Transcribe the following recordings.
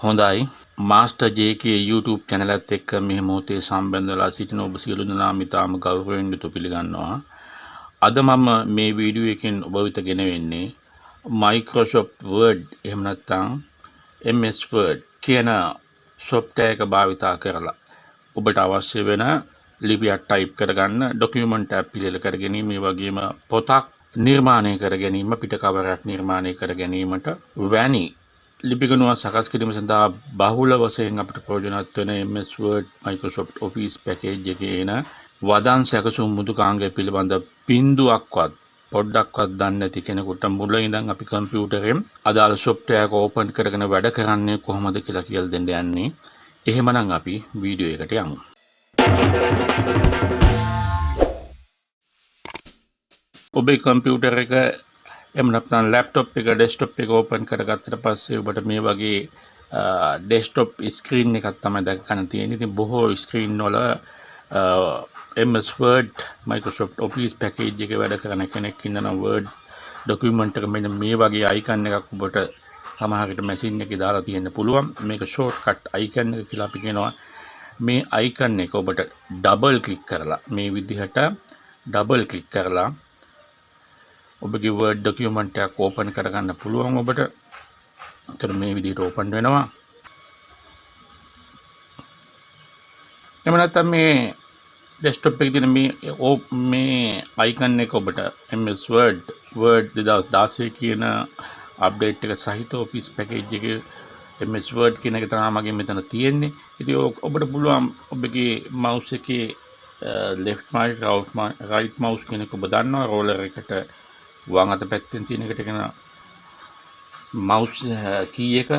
හොඳයි master JK YouTube channel එකත් එක්ක මේ මොහොතේ සම්බන්ධ වෙලා සිටින ඔබ සියලු දෙනාම ඉතාම ගෞරවයෙන් යුතුව පිළිගන්නවා. අද මම මේ වීඩියෝ එකෙන් ඔබ වෙත ගෙන වෙන්නේ Microsoft Word එහෙම නැත්නම් MS Word කියන software එක භාවිතා කරලා ඔබට අවශ්‍ය වෙන ලිපියක් type කරගන්න, document app පිළිල කර ගැනීම, මේ වගේම පොතක් නිර්මාණය කර ගැනීම, පිටකවරයක් නිර්මාණය කර ගැනීමට වැනි ලිපිගණුව සකස් කිරීම සඳහා බහුල වශයෙන් අපට ප්‍රයෝජනවත් වෙන MS Word Microsoft Office package එකේ එන වදන් සැකසුම් මෘදුකාංගය පිළිබඳ බිඳුවක්වත් පොඩ්ඩක්වත් දන්නේ නැති කෙනෙකුට මුල ඉඳන් අපි කම්පියුටරෙන් අදාළ software එක open කරගෙන වැඩ කරන්නේ කොහොමද කියලා දෙන්න යන්නේ. එහෙමනම් අපි වීඩියෝ එකට යමු. ඔබේ කම්පියුටර් එක එහෙම නැත්නම් ලැප්ටොප් එක ඩෙස්ක්ටොප් එක ඕපන් කරගත්තට පස්සේ ඔබට මේ වගේ ඩෙස්ක්ටොප් ස්ක්‍රීන් එකක් තමයි දැක ගන්න තියෙන්නේ. ඉතින් බොහෝ ස්ක්‍රීන් වල MS Word Microsoft Office package එකේ වැඩ කරන කෙනෙක් ඉන්නවා. Word document එක මෙන්න මේ වගේ icon එකක් ඔබට සමහරවිට machine එකේ දාලා තියෙන්න පුළුවන්. මේක shortcut icon එක කියලා අපි කියනවා. මේ icon එක ඔබට double click කරලා මේ විදිහට double click කරලා ඔබගේ Word document එකක් open කරගන්න පුළුවන් ඔබට. ඒතර මේ විදිහට open වෙනවා. එහෙම නැත්නම් මේ desktop එකේ තියෙන මේ icon එක ඔබට MS Word 2016 කියන update එක සහිත office package එකේ MS Word කියන එක තමයි මගේ මෙතන තියෙන්නේ. ඉතින් ඔබට පුළුවන් ඔබගේ mouse එකේ left mouse right mouse කියන එක ඔබ දන්නවා. roller එකට වම් අත පැත්තෙන් තියෙන එකට කියන mouse key එක,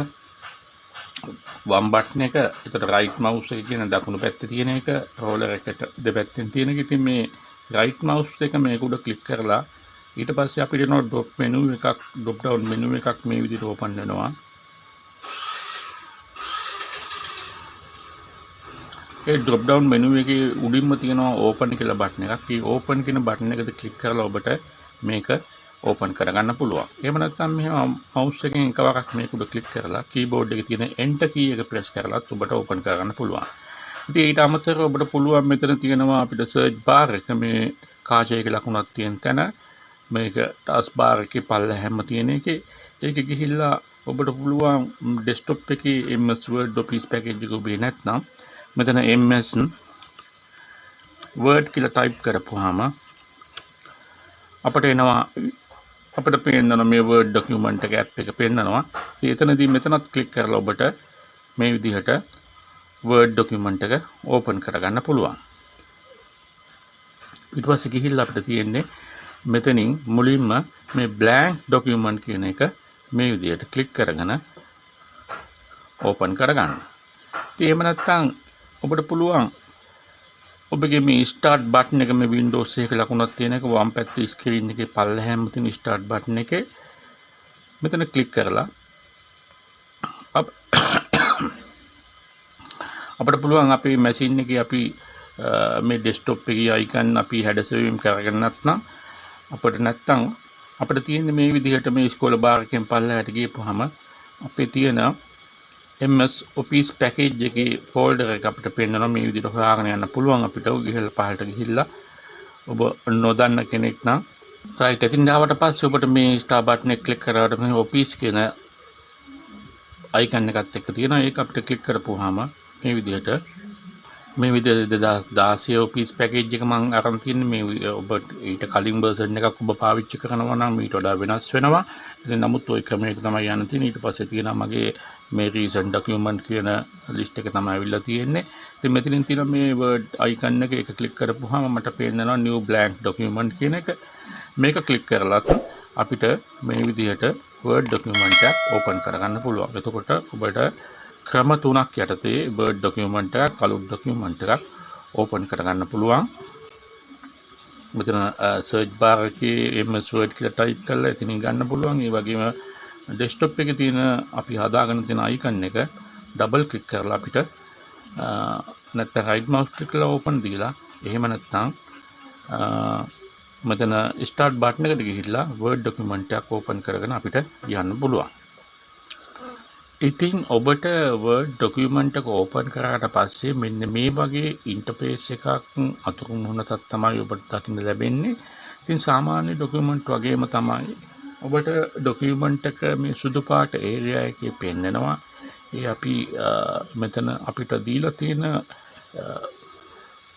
වම් බටන් එක, එතකොට right mouse එක කියන දකුණු පැත්තේ තියෙන එක, roller එකට දෙපැත්තෙන් තියෙන එක. ඉතින් මේ right mouse එක මේක උඩ click කරලා ඊට පස්සේ අපිට එනවා drop down menu එකක් මේ විදිහට open වෙනවා. ඒ drop down menu එකේ උඩින්ම තියෙනවා open කියලා බටන් එකක්. මේ open කියන බටන් එකට click කරලා ඔබට මේක open කරගන්න පුළුවන්. එහෙම නැත්නම් මෙහෙම mouse එකෙන් එකවරක් මේක උඩ click කරලා keyboard එකේ තියෙන enter key එක press කරලාත් ඔබට open කරගන්න පුළුවන්. ඉතින් ඊට අමතරව ඔබට පුළුවන් මෙතන තියෙනවා අපිට search bar එක මේ කාචයක ලකුණක් තියෙන තැන මේක task bar එකේ පල්ලෙහාම තියෙන එකේ ඒක ගිහිල්ලා ඔබට පුළුවන් desktop එකේ MS Word Office package එක ඔබේ නැත්නම් මෙතන MS Word කියලා type කරපුවාම අපට එනවා අපිට පේනවා මේ Word document එක app එක පේනවා. ඉතින් එතනදී මෙතනත් click කරලා ඔබට මේ විදිහට Word document එක open කරගන්න පුළුවන්. ඊට පස්සේ ගිහිල්ලා අපිට තියෙන්නේ මෙතනින් මුලින්ම මේ blank document කියන එක මේ විදිහට click කරගෙන open කරගන්න. ඉතින් එහෙම නැත්නම් ඔබට පුළුවන් ඔබගේ මේ start button එක මේ Windows එකේ ලකුණක් තියෙන එක වම් පැත්තේ screen එකේ පල්ලෙහාම තියෙන start button එකේ මෙතන click කරලා අපිට පුළුවන් අපේ machine එකේ අපි මේ desktop එකේ icon අපි හැඩසැවීම් කරගෙන නැත්නම් අපිට තියෙන මේ විදිහට මේ scroll bar එකෙන් පල්ලෙහාට ගියපුවාම අපේ තියෙන MS Office package එකේ folder එක අපිට පේනවා. මේ විදිහට හොයාගෙන යන්න පුළුවන් අපිට. ගිහලා පහළට ගිහිල්ලා ඔබ නොදන්න කෙනෙක් නම් right එතින් ආවට පස්සේ ඔබට මේ star button එක click කරාට මේ Office කියන icon එකත් එක්ක තියෙනවා. ඒක අපිට click කරපුවාම මේ විදිහට 2016 Office package එක මම අරන් තියෙන්නේ. මේ ඔබ ඊට කලින් version එකක් ඔබ පාවිච්චි කරනවා නම් ඊට වඩා වෙනස් වෙනවා. ඉතින් නමුත් ওই ක්‍රමයට තමයි යන්න තියෙන්නේ. ඊට පස්සේ තියෙනවා මගේ මේ recent document කියන list එක තමයි අවිල්ලා තියෙන්නේ. ඉතින් මෙතනින් තියෙන මේ Word icon එක click කරපුවාම මට පේනවා new blank document කියන එක. මේක click කරලා අපිට මේ විදිහට Word document එකක් open කරගන්න පුළුවන්. එතකොට ඔබට ක්‍රම තුනක් යටතේ Word document එකක් අලුත් document එකක් open කරගන්න පුළුවන්. මෙතන search bar එකේ MS Word කියලා type කරලා එතනින් ගන්න පුළුවන්. ඒ වගේම desktop එකේ තියෙන අපි හදාගෙන තියෙන icon එක double click කරලා අපිට නැත්නම් right mouse click කරලා open දීලා එහෙම නැත්නම් මෙතන start button එකට ගිහිල්ලා Word document එකක් open කරගෙන අපිට යන්න පුළුවන්. ඉතින් ඔබට Word document එක open කරාට පස්සේ මෙන්න මේ වගේ interface එකක් අතුරු මුහුණක් තමයි ඔබට දකින්න ලැබෙන්නේ. ඉතින් සාමාන්‍ය document වගේම තමයි ඔබට document එක මේ සුදු පාට area එකේ පෙන්නනවා. ඒ අපි මෙතන අපිට දීලා තියෙන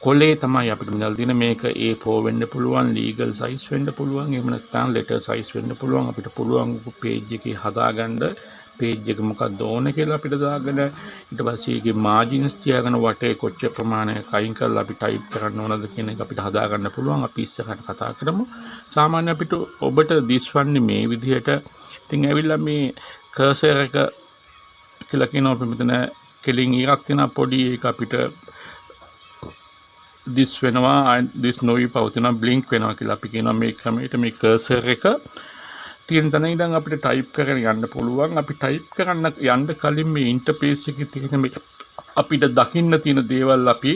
කොලේ තමයි අපිට මෙතන දින මේක A4 වෙන්න පුළුවන්, legal size වෙන්න පුළුවන්, එහෙම නැත්නම් letter size වෙන්න පුළුවන්. අපිට පුළුවන් page එකේ හදාගන්න page එක මොකක්ද ඕනේ කියලා අපිට දාගෙන ඊට පස්සේ ඒකේ margins තියාගෙන වටේ කොච්චර ප්‍රමාණයක් අයින් කරලා අපි type කරන්න ඕනද කියන එක අපිට හදාගන්න පුළුවන්. අපි ඉස්සරහට කතා කරමු. සාමාන්‍ය අපිට ඔබට දිස්වන්නේ මේ විදිහට. ඉතින් ඇවිල්ලා මේ cursor එක කියලා කියනවා අපි මෙතන කෙලින් ඉරක් තියෙන පොඩි එක අපිට this වෙනවා this නොවි පවතින blink වෙනවා කියලා අපි කියනවා මේ ක්‍රමයට මේ cursor එක තියෙන තැන ඉඳන් අපිට type කරගෙන යන්න පුළුවන්. අපි type කරන්න යන්න කලින් මේ interface එකේ තියෙන මේ අපිට දකින්න තියෙන දේවල් අපි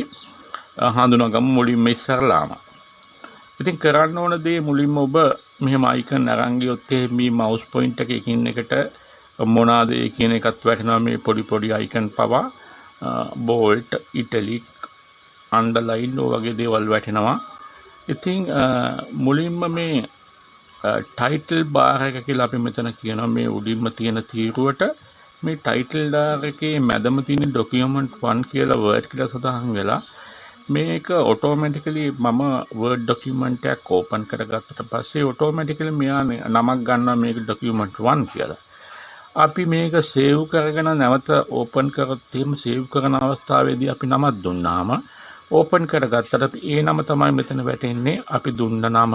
හඳුනාගමු මුලින්ම ඉස්සරලාම. ඉතින් කරන්න ඕන දේ මුලින්ම ඔබ මෙහෙම icon අරන් ගියොත් මේ mouse point එක එකින් එකට මොනවාද කියන එකත් වැටෙනවා මේ පොඩි icon පවා bold italic underline වගේ දේවල් වැටෙනවා. ඉතින් මුලින්ම මේ title bar එක කියලා අපි මෙතන කියනවා මේ උඩින්ම තියෙන තීරුවට මේ title bar එකේ මැදම තියෙන document 1 කියලා word කියලා සඳහන් වෙලා මේක automatically මම word document එකක් open කරගත්තට පස්සේ automatically මෙයා නමක් ගන්නවා මේක document 1 කියලා. අපි මේක save කරගෙන නැවත open කරොත් එහෙම save කරන අවස්ථාවේදී අපි නමක් දුන්නාම open කරගත්තට ඒ නම තමයි මෙතන වැටෙන්නේ අපි දුන්න නම.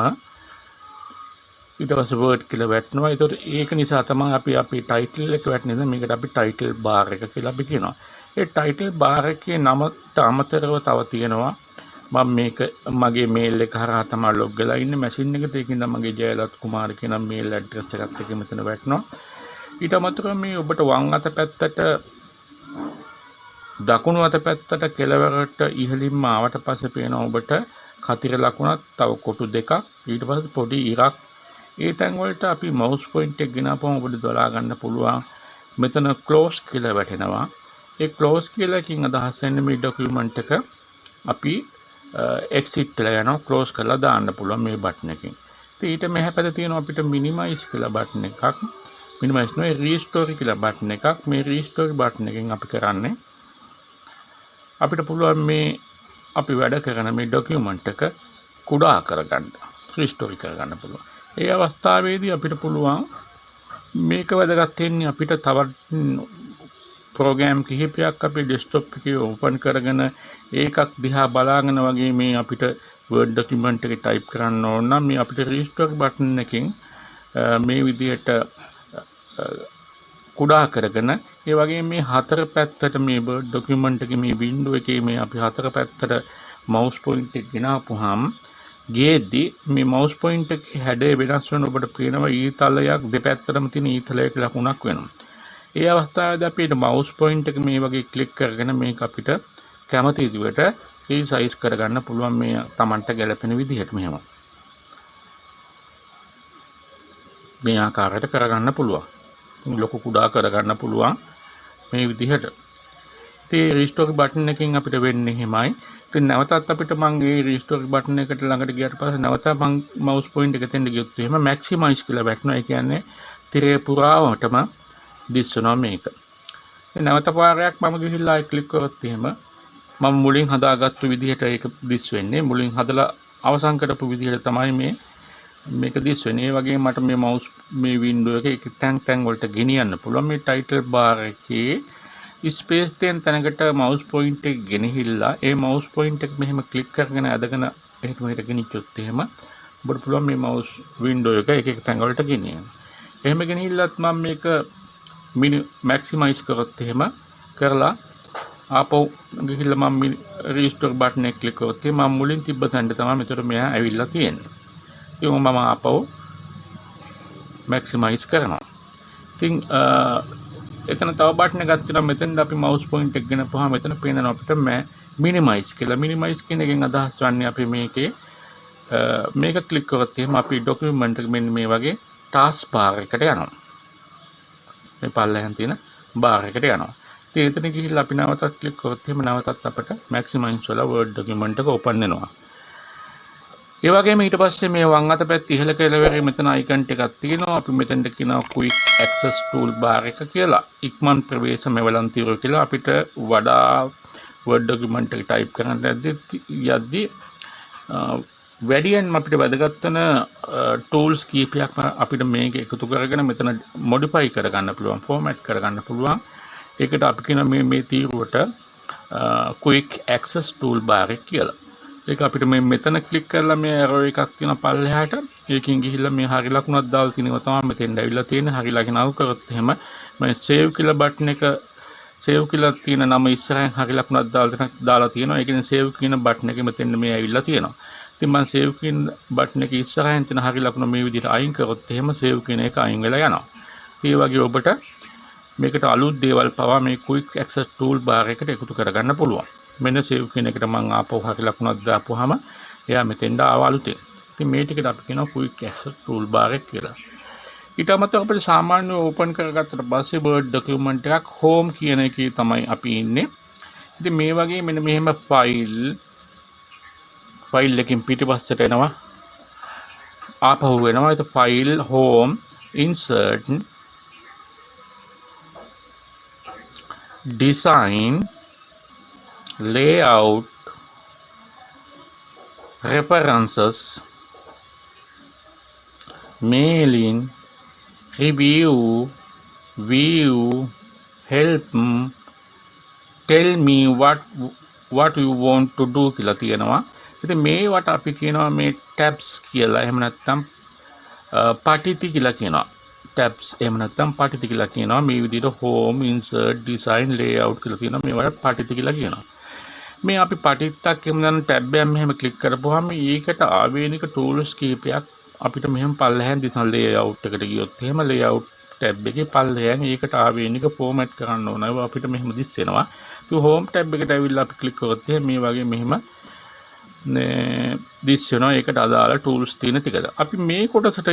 ඊට පස්සේ word කියලා වැටෙනවා. ඒතකොට ඒක නිසා තමයි අපි title එක වැටෙන නිසා මේකට අපි title bar එක කියලා අපි කියනවා. ඒ title bar එකේ නමට අමතරව තව තියෙනවා මම මේක මගේ mail එක හරහා තමයි log වෙලා ඉන්නේ machine එකට. ඒකින්ද මගේ ජයලත් කුමාර කියන mail address එකත් එක්ක මෙතන වැටෙනවා. ඊට අමතරව මේ ඔබට වම් අත පැත්තට දකුණු අත පැත්තට කෙළවරට ඉහළින්ම ආවට පස්සේ පේන ඔබට කතිර ලකුණක් තව කොටු දෙකක් ඊට පස්සේ පොඩි ඉරක්. ඒ තැන් වලට අපි mouse point එක ගෙනාපුවම ඔබට දොලා ගන්න පුළුවන්. මෙතන close කියලා වැටෙනවා. ඒ close කියලා එකකින් අදහස් වෙන්නේ මේ document එක අපි exit කියලා යනවා close කරලා දාන්න පුළුවන් මේ button එකෙන්. ඉතින් ඊට මෙහා පැත්තේ තියෙනවා අපිට minimize කියලා button එකක්. minimize නෙවෙයි restore කියලා button එකක්. මේ restore button එකෙන් අපි කරන්නේ අපිට පුළුවන් මේ අපි වැඩ කරන මේ document එක කුඩා කරගන්න restore කරගන්න පුළුවන්. ඒ අවස්ථාවේදී අපිට පුළුවන් මේක වැදගත් වෙන්නේ අපිට තවත් program කිහිපයක් අපේ desktop එකේ open කරගෙන ඒකක් දිහා බලාගෙන වගේ මේ අපිට word document එකේ type කරන්න ඕන නම් මේ අපිට restore button එකෙන් මේ විදිහට කුඩා කරගෙන ඒ වගේ මේ හතර පැත්තට මේ word document එකේ මේ window එකේ මේ අපි හතර පැත්තට mouse point එක ගෙනාපුවාම ගේද්දී මේ mouse point එකේ හැඩය වෙනස් වෙන ඔබට පේනවා ඊතලයක් දෙපැත්තටම තියෙන ඊතලයක ලකුණක් වෙනවා. ඒ අවස්ථාවේදී අපිට mouse point එක මේ වගේ click කරගෙන මේක අපිට කැමති විදිහට resize කරගන්න පුළුවන් මේ Tamanට ගැලපෙන විදිහට මෙහෙම. මේ ආකාරයට කරගන්න පුළුවන්. ලොකු කුඩා කරගන්න පුළුවන් මේ විදිහට. ඉතින් restore button එකෙන් අපිට වෙන්නේ එහෙමයි. ඉතින් නැවතත් අපිට මම මේ restore button එකට ළඟට ගියාට පස්සේ නැවත මම mouse point එක තෙන්ද ගියොත් එහෙම maximize කියලා වැටෙනවා. ඒ කියන්නේ තිරේ පුරාවටම දිස්සනවා මේක. ඉතින් නැවත පාරයක් මම ගිහිල්ලා ක්ලික් කරොත් එහෙම මම මුලින් හදාගත්තු විදිහට ඒක දිස් වෙන්නේ. මුලින් හදලා අවසන් කරපු විදිහට තමයි මේක දිස් වෙන්නේ. ඒ වගේම මට මේ mouse මේ window එක තැන් වලට ගෙනියන්න පුළුවන්. මේ title bar එකේ space තියෙන තැනකට mouse point එක ගෙනහිල්ලා ඒ mouse point එක මෙහෙම click කරගෙන අදගෙන එහෙට මෙහෙට ගෙනිච්චොත් එහෙම ඔබට පුළුවන් මේ mouse window එක එක තැන් වලට ගෙනියන්න. එහෙම ගෙනහිල්ලත් මම මේක maximize කරොත් එහෙම කරලා ආපහු ගිහිල්ලා මම restore button එක click කරොත් එහෙම මම මුලින් තිබ්බ තැනට තමයි මෙතන මෙහා ඇවිල්ලා තියෙන්නේ. ඉතින් මම ආපහු maximize කරනවා. ඉතින් එතන තව බටන් එකක් තියෙනවා. මෙතෙන්ද අපි mouse point එක ගෙනපුවාම මෙතන පේනවා අපිට minimize කියලා. minimize කියන එකෙන් අදහස් වන්නේ අපි මේක click කරොත් එහෙම අපි document එක මෙන්න මේ වගේ task bar එකට යනවා. මේ පල්ලෙහාන් තියෙන බාර් එකට යනවා. ඉතින් එතන ගිහිල්ලා අපි නැවතත් ක්ලික් කරොත් එහෙම නැවතත් අපිට මැක්සිමයිස් වල Word document එක open වෙනවා. ඒ වගේම ඊට පස්සේ මේ වම් අත පැත්තේ ඉහළ කෙළවරේ මෙතන icon එකක් තියෙනවා. අපි මෙතනට කියනවා quick access toolbar එක කියලා. ඉක්මන් ප්‍රවේශ මෙවලම් තීරුව කියලා අපිට වඩා Word document එක type කරන්න යද්දී වැඩියෙන් අපිට වැදගත් වෙන tools කීපයක් අපිට මේක එකතු කරගෙන මෙතන modify කරගන්න පුළුවන්, format කරගන්න පුළුවන්. ඒකට අපි කියන මේ තීරුවට quick access toolbar එක කියලා. ඒක අපිට මේ මෙතන ක්ලික් කරලා මේ arrow එකක් තියෙන පල්ලෙහාට ඒකෙන් ගිහිල්ලා මේ හරි ලකුණක් දාලා තිනවා තමයි මෙතෙන් ඇවිල්ලා තියෙන්නේ. හරි ලකුණ කරොත් එහෙම මේ save කියලා බටන් එක save කියලා තියෙන නම ඉස්සරහින් හරි ලකුණක් දාලා තියෙනවා. ඒකෙන් save කියන බටන් එක මෙතෙන් මේ ඇවිල්ලා තියෙනවා. ඉතින් මම save කියන බටන් එක ඉස්සරහින් තියෙන හරි ලකුණ මේ විදිහට අයින් කරොත් එහෙම save කියන එක අයින් වෙලා යනවා. ඒ වගේ ඔබට මේකට අලුත් දේවල් පවා මේ quick access toolbar එකට එකතු කරගන්න පුළුවන්. මෙන්න save කියන එකට මම ආපහු හරි ලකුණක් දාපුවාම එයා මෙතෙන්ට ආව අලුතෙන්. ඉතින් මේ ටිකට අපි කියනවා quick access toolbar එක කියලා. ඊට අමතරව අපිට සාමාන්‍ය ඕපන් කරගත්තට පස්සේ Word document එකක් home කියන එකේ තමයි අපි ඉන්නේ. ඉතින් මේ වගේ මෙන්න මෙහෙම ෆයිල් එකකින් පිටිපස්සට එනවා. ආපහු වෙනවා. ඒක file home insert design layout references mailing review view help tell me what you want to do කියලා තියෙනවා. ඉතින් මේවට අපි කියනවා මේ tabs කියලා. එහෙම නැත්නම් පටිති කියලා කියනවා. tabs එහෙම නැත්නම් පටිති කියලා කියනවා. මේ විදිහට home insert design layout කියලා තියෙනවා. මේවට පටිති කියලා කියනවා. මේ අපි පටිත්තක් එහෙම නැත්නම් tab එකක් මෙහෙම ක්ලික් කරපුවාම ඒකට ආවේනික tools කීපයක් අපිට මෙහෙම පල්ලෙහෙන් දිසන layout එකට ගියොත් එහෙම layout tab එකේ පල්ලෙහෙන් ඒකට ආවේනික format කරන්න ඕන. ඒවා අපිට මෙහෙම දිස් වෙනවා. ඒ home tab එකට ඇවිල්ලා අපි ක්ලික් කරොත් එහෙම මේ වගේ මෙහෙම දිස් වෙනවා. ඒකට අදාළ tools තියෙන ටිකද. අපි මේ කොටසට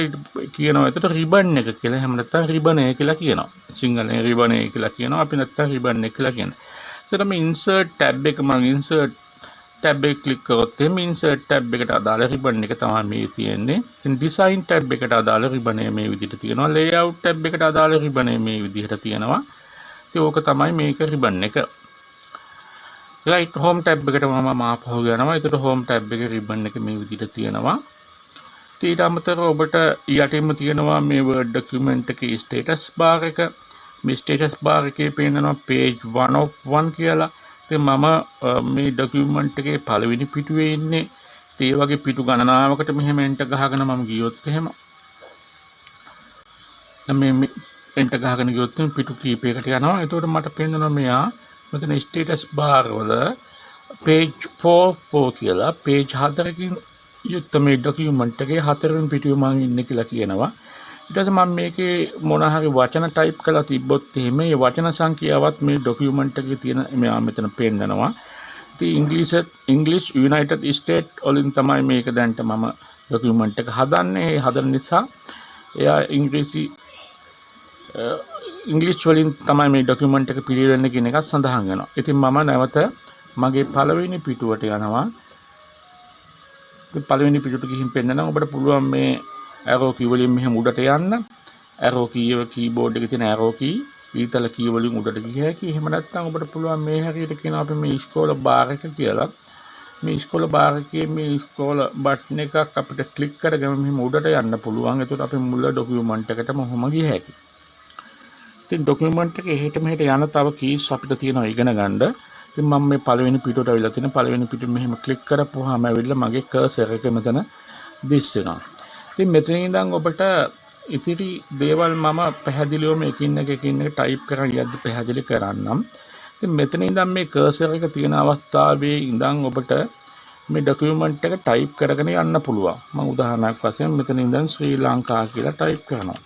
කියනවා එතකොට ribbon එක කියලා. එහෙම නැත්නම් ribbon එක කියලා කියනවා. සිංහලෙන් ribbon එක කියලා කියනවා. අපි නැත්නම් ribbon එක කියලා කියනවා. So මේ insert tab එක මම insert tab එක ක්ලික් කරොත් එහෙනම් insert tab එකට අදාළ ribbon එක තමයි මේ තියෙන්නේ. ඉතින් design tab එකට අදාළ ribbon එක මේ විදිහට තියෙනවා. layout tab එකට අදාළ ribbon එක මේ විදිහට තියෙනවා. ඉතින් ඕක තමයි මේක ribbon එක. right home tab එකට මම ආපහු යනවා. ඒකට home tab එකේ ribbon එක මේ විදිහට තියෙනවා. ඊට අමතරව ඔබට යටින්ම තියෙනවා මේ Word document එකේ status bar එක. මේ status bar එකේ පේනවා page 1 of 1 කියලා. ඉතින් මම මේ document එකේ පළවෙනි පිටුවේ ඉන්නේ. ඒ වගේ පිටු ගණනාවකට මෙහෙම enter ගහගෙන මම ගියොත් එහෙම මේ enter ගහගෙන ගියොත් පිටු කීපයකට යනවා. එතකොට මට පේනවා මෙයා මෙතන status bar වල page 4 කියලා page 4කින් යුක්ත මේ document එකේ 4 වෙනි පිටුවේ මම ඉන්නේ කියලා කියනවා. ඊට පස්සේ මම මේකේ මොන හරි වචන type කරලා තිබ්බොත් එහෙම මේ වචන සංඛ්‍යාවත් මේ document එකේ තියෙන මෙයා මෙතන පෙන්නනවා. ඉතින් English United States වලින් තමයි මේක දැන්ට මම document එක හදන්නේ. ඒ හදන නිසා එයා English වලින් තමයි මේ document එක පිළිවෙලන්නේ කියන එකත් සඳහන් වෙනවා. ඉතින් මම නැවත මගේ පළවෙනි පිටුවට යනවා. ඉතින් පළවෙනි පිටුවට ගිහින් පෙන්නනවා. ඔබට පුළුවන් මේ arrow key වලින් මෙහෙම උඩට යන්න. arrow key keyboard එකේ තියෙන arrow key ඊතල key වලින් උඩට ගිය හැකි. එහෙම නැත්නම් ඔබට පුළුවන් මේ හැටියට කියනවා අපි මේ scroll bar එක කියලා. මේ scroll bar එකේ මේ scroll button එකක් අපිට click කරගෙන මෙහෙම උඩට යන්න පුළුවන්. එතකොට අපි මුල document එකටම ඔහොම ගිය හැකි. ඉතින් document එකේ එහෙට මෙහෙට යන තව keys අපිට තියෙනවා ඉගෙන ගන්න. ඉතින් මම මේ පළවෙනි පිටුවට අවිලා තියෙන පළවෙනි පිටුව මෙහෙම click කරපුවාම ඇවිල්ලා මගේ cursor එක මෙතන දිස් වෙනවා. ඉතින් මෙතන ඉඳන් ඔබට ඉතිරි දේවල් මම පැහැදිලිවම එකින් එක type කරන් යද්දි පැහැදිලි කරන්නම්. ඉතින් මෙතන ඉඳන් මේ cursor එක තියෙන අවස්ථාවේ ඉඳන් ඔබට මේ document එක type කරගෙන යන්න පුළුවන්. මම උදාහරණයක් වශයෙන් මෙතන ඉඳන් ශ්‍රී ලංකා කියලා type කරනවා.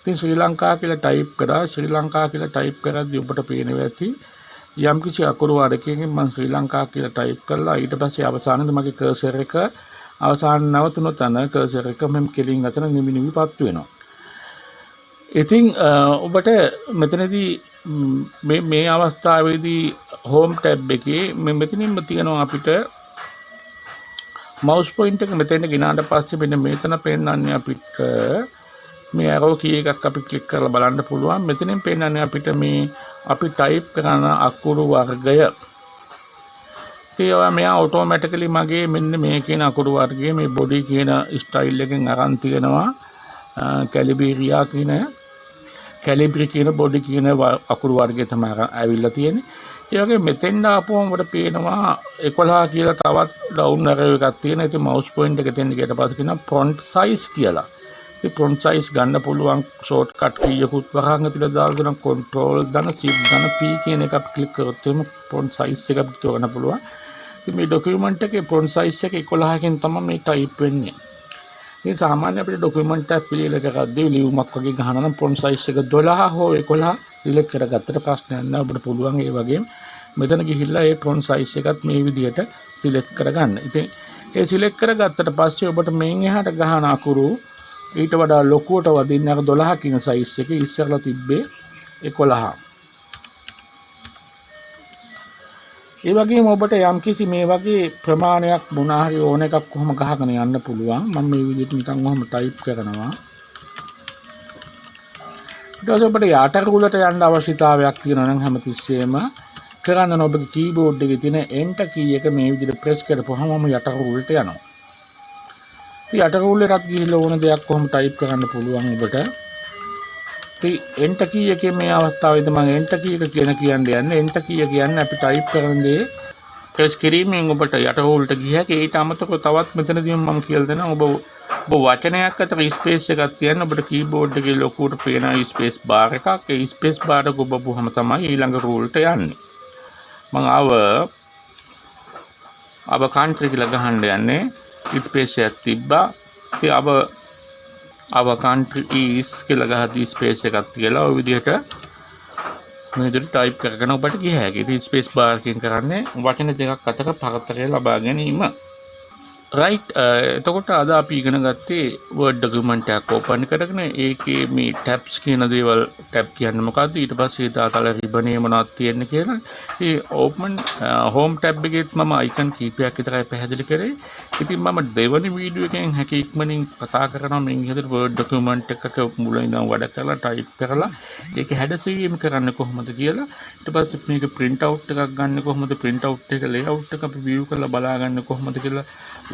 ඉතින් ශ්‍රී ලංකා කියලා type කරා ශ්‍රී ලංකා කියලා type කරද්දී ඔබට පේනවා ඇති යම් කිසි අකුරු වර්ගයකින් මම ශ්‍රී ලංකා කියලා type කළා. ඊට පස්සේ අවසානයේ මගේ cursor එක අවසාන නවතුන තැන cursor එක මම කෙලින් අතන නිමිපත් වෙනවා. ඉතින් ඔබට මෙතනදී මේ අවස්ථාවේදී හෝම් ටැබ් එකේ මෙතනින්ම තියෙනවා අපිට මවුස් පොයින්ටර් එක මෙතෙන්ට ගෙනාට පස්සේ මෙන්න මෙතන පෙන්නන්නේ අපිට මේ ඇරෝ කී එකක් අපි ක්ලික් කරලා බලන්න පුළුවන්. මෙතනින් පෙන්නන්නේ අපිට මේ අපි ටයිප් කරන අකුරු වර්ගය. ඒවා මෙයා ඔටෝමැටිකලි මගේ මෙන්න මේ කියන අකුරු වර්ගයේ මේ බොඩි කියන ස්ටයිල් එකෙන් අරන් තියෙනවා. කැලිබ්‍රි කියන බොඩි කියන අකුරු වර්ගය තමයි ඇවිල්ලා තියෙන්නේ. ඒ වගේ මෙතෙන් ආපුවම අපිට පේනවා 11 කියලා තවත් ඩවුන් ඇරෝ එකක් තියෙනවා. ඉතින් මවුස් පොයින්ටර් එක දෙන්න ගියට පස්සේ කියනවා ෆොන්ට් සයිස් කියලා. ඉතින් ෆොන්ට් සයිස් ගන්න පුළුවන් ෂෝට් කට් කීයකුත් වහන් ඇතුළේ දාලා දෙන කන්ට්‍රෝල් දන shift දන p කියන එක අපි ක්ලික් කරොත් එimhe ෆොන්ට් සයිස් එක අපිට තෝරන්න පුළුවන්. ඉතින් මේ ડોකියුමන්ට් එකේ ෆොන්ට් සයිස් එක 11කින් තමයි මේ ටයිප් වෙන්නේ. ඉතින් සාමාන්‍ය අපිට ડોකියුමන්ට් එකක් පිළියෙල කරද්දී ලියුමක් වගේ ගහනවා නම් ෆොන්ට් සයිස් එක 12 හෝ 11 සිලෙක්ට් කරගත්තට ප්‍රශ්නයක් නැහැ. ඔබට පුළුවන් ඒ වගේම මෙතන ගිහිල්ලා ඒ ෆොන්ට් සයිස් එකත් මේ විදිහට සිලෙක්ට් කරගන්න. ඉතින් ඒ සිලෙක්ට් කරගත්තට පස්සේ ඔබට මෙන් එහාට ගහන අකුරු ඊට වඩා ලොකුවට වදින්න අර 12 කියන සයිස් එකේ ඉස්සරලා තිබ්බේ 11. ඒ වගේම ඔබට යම්කිසි මේ වගේ ප්‍රමාණයක් මොනවා හරි ඕන එකක් කොහොම ගහගෙන යන්න පුළුවන්. මම මේ විදිහට නිකන් ඔහොම ටයිප් කරනවා. ඊට පස්සේ ඔබට යට රූලට යන්න අවශ්‍යතාවයක් තියෙනවා නම් හැමතිස්සෙම කරන්න ඕන ඔබගේ කීබෝඩ් එකේ තියෙන enter key එක මේ විදිහට ප්‍රෙස් කරපුවහම යට රූලට යනවා. ඉතින් යට රූලෙටත් ගිහිල්ලා ඕන දෙයක් කොහොම ටයිප් කරන්න පුළුවන් ඔබට. ඉතින් enter key එකේ මේ අවස්ථාවේදී මම enter key එක කියන්නේ enter key කියන්නේ අපි ටයිප් කරන දේ ප්‍රෙස් කිරීමෙන් ඔබට යට රූලට ගියහක ඊට අමතරව තවත් මෙතනදී මම කියලා දෙනවා ඔබ වචනයක් අතර ස්පේස් එකක් තියන්න ඔබට කීබෝඩ් එකේ ලොකුවට පේන ස්පේස් බාර් එකක්. ඒ ස්පේස් බාර් එක ඔබවුවම තමයි ඊළඟ රූලට යන්නේ. මම අව කන්ට්‍රි කියලා ගහන්න යන්නේ ස්පේස් එකක් තිබ්බා. ඉතින් අව කන්ට්‍රි is කියලා ගහද්දී ස්පේස් එකක් තියලා ඔය විදිහට මේ විදිහට ටයිප් කරගෙන ඔබට ගිය හැකියි. ඉතින් ස්පේස් බාර් එකෙන් කරන්නේ වචන දෙකක් අතර පරතරය ලබා ගැනීම. රයිට් එතකොට අද අපි ඉගෙන ගත්තේ වර්ඩ් ඩොකියුමන්ට් එකක් ඕපන් කරගෙන ඒකේ මේ ටැබ්ස් කියන දේවල් ටැබ් කියන්නේ මොකද්ද ඊට පස්සේ දාතල රිබනේ මොනවද තියෙන්නේ කියලා. ඒ ඕපන් හෝම් ටැබ් එකෙත් මම අයිකන් කීපයක් විතරයි පැහැදිලි කරේ. ඉතින් මම දෙවනි වීඩියෝ එකෙන් හැකි ඉක්මනින් කතා කරනවා මේ විදිහට වර්ඩ් ඩොකියුමන්ට් එකක මුලින් ඉඳන් වැඩ කරලා ටයිප් කරලා ඒක හැඩසීවීම කරන්නේ කොහොමද කියලා. ඊට පස්සේ මේක print out එකක් ගන්න කොහොමද print out එක layout එක අපි view කරලා බලා ගන්න කොහොමද කියලා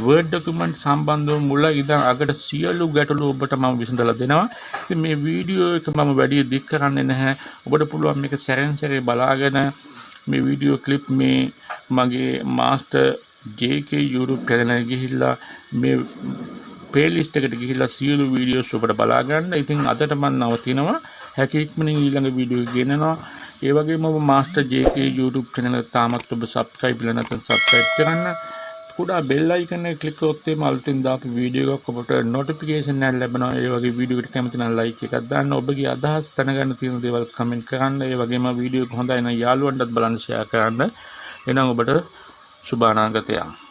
Word document සම්බන්ධව මුල ඉඳන් අගට සියලු ගැටලු ඔබට මම විසඳලා දෙනවා. ඉතින් මේ වීඩියෝ එක මම වැඩි දික් කරන්නේ නැහැ. ඔබට පුළුවන් මේක සැරෙන් සැරේ බලාගෙන මේ වීඩියෝ ක්ලිප් මේ මගේ මාස්ටර් JK YouTube channel එකට ගිහිල්ලා මේ playlist එකට ගිහිල්ලා සියලු වීඩියෝස් ඔබට බලා ගන්න. ඉතින් අදට මම නවතිනවා. හැකි ඉක්මනින් ඊළඟ වීඩියෝ එක ගෙනනවා. ඒ වගේම ඔබ මාස්ටර් JK YouTube channel එක තාමත් ඔබ subscribe කරලා නැත්නම් subscribe කරන්න. කුඩා බෙල් අයිකන් එක ක්ලික් කරොත් එimhe අලුතින් දාපු වීඩියෝ එකක් ඔබට නොටිෆිකේෂන් එකක් ලැබෙනවා. ඒ වගේ වීඩියෝ එකට කැමති නම් ලයික් එකක් දාන්න. ඔබගේ අදහස් දැනගන්න තියෙන දේවල් කමෙන්ට් කරන්න. ඒ වගේම වීඩියෝ එක හොඳයි නම් යාළුවන්ටත් බලන්න ෂෙයා කරන්න. එහෙනම් ඔබට සුබ අනාගතයක්.